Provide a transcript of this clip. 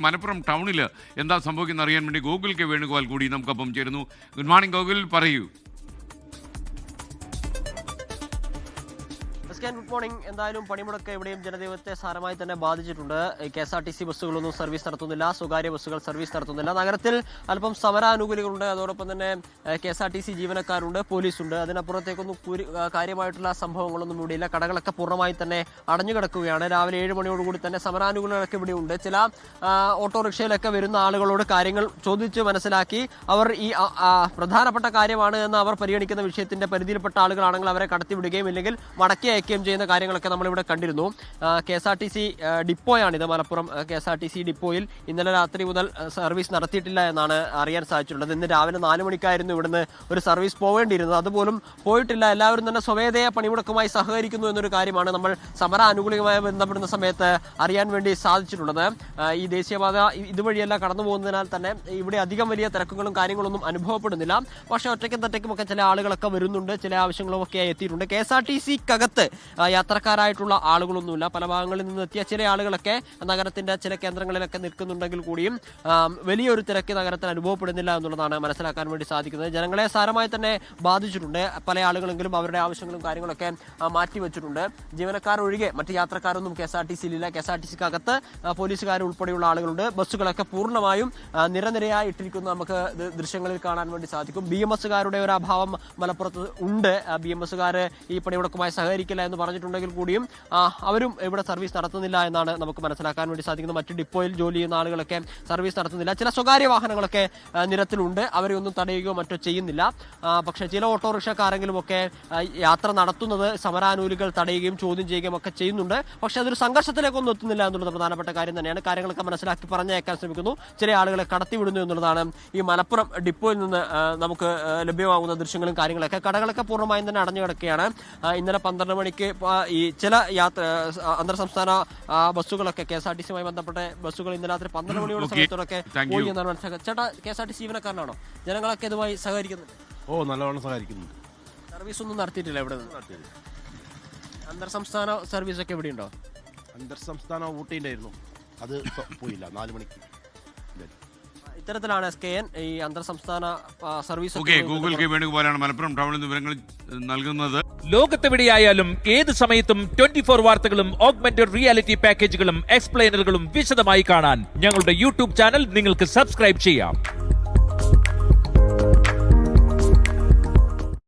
മലപ്പുറം ടൗണിൽ എന്താ സംഭവിക്കുന്നത് അറിയാൻ വേണ്ടി ഗോകുൽ കെ വേണുഗോപാൽ കൂടി നമുക്കൊപ്പം ചേരുന്നു. ഗുഡ് മോർണിംഗ് ഗോകുൽ, പറയൂ. Good morning. എന്തായാലും പണിമുടക്ക് എവിടെയും ജനജീവിതത്തെ സാരമായി തന്നെ ബാധിച്ചിട്ടുണ്ട്. KSRTC ബസ്സുകളൊന്നും സർവീസ് നടത്തുന്നില്ല, സ്വകാര്യ ബസ്സുകൾ സർവീസ് നടത്തുന്നില്ല. നഗരത്തിൽ അല്പം സമരാനുകൂലികളുണ്ട്, അതോടൊപ്പം തന്നെ KSRTC ജീവനക്കാരുണ്ട്, പോലീസുണ്ട്. അതിനപ്പുറത്തേക്കൊന്നും കാര്യമായിട്ടുള്ള സംഭവങ്ങളൊന്നും ഇവിടെയില്ല. കടകളൊക്കെ പൂർണ്ണമായി തന്നെ അടഞ്ഞു കിടക്കുകയാണ്. രാവിലെ 7 മണിയോടുകൂടി തന്നെ സമരാനുകൂലികളൊക്കെ ഇവിടെയുണ്ട്. ചില ഓട്ടോറിക്ഷയിലൊക്കെ വരുന്ന ആളുകളോട് കാര്യങ്ങൾ ചോദിച്ച് മനസ്സിലാക്കി അവർ ഈ പ്രധാനപ്പെട്ട കാര്യമാണ് എന്ന് അവർ പരിഗണിക്കുന്ന വിഷയത്തിന്റെ പരിധിയിൽപ്പെട്ട ആളുകളാണെങ്കിൽ അവരെ കടത്തിവിടുകയും ഇല്ലെങ്കിൽ മടക്കി ചെയ്യുന്ന കാര്യങ്ങളൊക്കെ നമ്മളിവിടെ കണ്ടിരുന്നു. KSRTC ഡിപ്പോയാണിത്. മലപ്പുറം KSRTC ഡിപ്പോയിൽ ഇന്നലെ രാത്രി മുതൽ സർവീസ് നടത്തിയിട്ടില്ല എന്നാണ് അറിയാൻ സാധിച്ചിട്ടുള്ളത്. ഇന്ന് രാവിലെ 4 മണിക്കായിരുന്നു ഇവിടുന്ന് ഒരു സർവീസ് പോവേണ്ടിയിരുന്നത്, അതുപോലും പോയിട്ടില്ല. എല്ലാവരും തന്നെ സ്വമേധയാ പണിമുടക്കുമായി സഹകരിക്കുന്നു എന്നൊരു കാര്യമാണ് നമ്മൾ സമര ആനുകൂലികമായി ബന്ധപ്പെടുന്ന സമയത്ത് അറിയാൻ വേണ്ടി സാധിച്ചിട്ടുള്ളത്. ഈ ദേശീയപാത ഇതുവഴിയെല്ലാം കടന്നു പോകുന്നതിനാൽ തന്നെ ഇവിടെ അധികം വലിയ തിരക്കുകളും കാര്യങ്ങളൊന്നും അനുഭവപ്പെടുന്നില്ല. പക്ഷേ ഒറ്റയ്ക്കും തെറ്റയ്ക്കുമൊക്കെ ചില ആളുകളൊക്കെ വരുന്നുണ്ട്, ചില ആവശ്യങ്ങളും ഒക്കെ എത്തിയിട്ടുണ്ട്. KSRTC-ക്കകത്ത് യാത്രക്കാരായിട്ടുള്ള ആളുകളൊന്നുമില്ല. പല ഭാഗങ്ങളിൽ നിന്ന് എത്തിയ ചില ആളുകളൊക്കെ നഗരത്തിന്റെ ചില കേന്ദ്രങ്ങളിലൊക്കെ നിൽക്കുന്നുണ്ടെങ്കിൽ കൂടിയും വലിയൊരു തിരക്ക് നഗരത്തിൽ അനുഭവപ്പെടുന്നില്ല എന്നുള്ളതാണ് മനസ്സിലാക്കാൻ വേണ്ടി സാധിക്കുന്നത്. ജനങ്ങളെ സാരമായി തന്നെ ബാധിച്ചിട്ടുണ്ട്. പല ആളുകളെങ്കിലും അവരുടെ ആവശ്യങ്ങളും കാര്യങ്ങളൊക്കെ മാറ്റിവെച്ചിട്ടുണ്ട്. ജീവനക്കാർ ഒഴികെ മറ്റ് യാത്രക്കാരൊന്നും KSRTC-യിലില്ല. KSRTC-ക്കകത്ത് പോലീസുകാർ ഉൾപ്പെടെയുള്ള ആളുകളുണ്ട്. ബസ്സുകളൊക്കെ പൂർണ്ണമായും നിരനിരയായി ഇട്ടിരിക്കുന്ന നമുക്ക് ദൃശ്യങ്ങളിൽ കാണാൻ വേണ്ടി സാധിക്കും. BMS-കാരുടെ ഒരു അഭാവം മലപ്പുറത്ത് ഉണ്ട്. BMS-കാർ ഈ പണിമുടക്കുമായി സഹകരിക്കില്ല എന്ന് പറഞ്ഞിട്ടുണ്ടെങ്കിൽ കൂടിയും അവരും ഇവിടെ സർവീസ് നടത്തുന്നില്ല എന്നാണ് നമുക്ക് മനസ്സിലാക്കാൻ വേണ്ടി സാധിക്കുന്നത്. മറ്റ് ഡിപ്പോയിൽ ജോലി ചെയ്യുന്ന ആളുകളൊക്കെ സർവീസ് നടത്തുന്നില്ല. ചില സ്വകാര്യ വാഹനങ്ങളൊക്കെ നിരത്തിലുണ്ട്, അവരെ ഒന്നും തടയുകയോ മറ്റോ ചെയ്യുന്നില്ല. പക്ഷേ ചില ഓട്ടോറിക്ഷക്കാരെങ്കിലും ഒക്കെ യാത്ര നടത്തുന്നത് സമരാനുകൂലികൾ തടയുകയും ചോദ്യം ചെയ്യുകയും ഒക്കെ ചെയ്യുന്നുണ്ട്. പക്ഷേ അതൊരു സംഘർഷത്തിലേക്കൊന്നും എത്തുന്നില്ല എന്നുള്ളത് പ്രധാനപ്പെട്ട കാര്യം തന്നെയാണ്. കാര്യങ്ങളൊക്കെ മനസ്സിലാക്കി പറഞ്ഞയക്കാൻ ശ്രമിക്കുന്നു, ചില ആളുകളെ കടത്തിവിടുന്നു എന്നുള്ളതാണ് ഈ മലപ്പുറം ഡിപ്പോയിൽ നിന്ന് നമുക്ക് ലഭ്യമാകുന്ന ദൃശ്യങ്ങളും കാര്യങ്ങളൊക്കെ. കടകളൊക്കെ പൂർണ്ണമായും തന്നെ അടഞ്ഞു കിടക്കുകയാണ്. ഇന്നലെ 12 മണിക്ക് ഈ ചില അന്തർ സംസ്ഥാന ബസ്സുകളൊക്കെ KSRTC-യുമായി ബന്ധപ്പെട്ട ബസ്സുകൾ ഇന്നലെ രാത്രി 12 മണിയോടെ സമയത്തോടൊക്കെ പോയി എന്നാണ് മനസ്സിലാക്കുന്നത്. ചേട്ടാ, KSRTC ജീവനക്കാരനാണോ? ജനങ്ങളൊക്കെ ഇതുമായി സഹകരിക്കുന്നുണ്ട്? നല്ലവണ്ണം സഹകരിക്കുന്നുണ്ട്. സർവീസ് ഒന്നും നടത്തിയിട്ടില്ല ഇവിടെ? അന്തർ സംസ്ഥാന സർവീസ് ഒക്കെ എവിടെയുണ്ടോ? അന്തർ സംസ്ഥാന ഊട്ടിയിലായിരുന്നു, അത് പോയില്ല. 4 മണിക്ക് ഇത്തരത്തിലാണ് SKN ഈ അന്തർ സംസ്ഥാന സർവീസ്. ഗൂഗിൾ കെ വേണുഗോപാലാണ് മലപ്പുറം ടൗണിൽ നിന്ന് വിവരങ്ങൾ നൽകുന്നത്. ലോകത്തെവിടെയായാലും ഏത് സമയത്തും 24 വാർത്തകളും ഓഗ്മെന്റഡ് റിയാലിറ്റി പാക്കേജുകളും എക്സ്പ്ലെയിനറുകളും വിശദമായി കാണാൻ ഞങ്ങളുടെ യൂട്യൂബ് ചാനൽ നിങ്ങൾക്ക് സബ്സ്ക്രൈബ് ചെയ്യാം.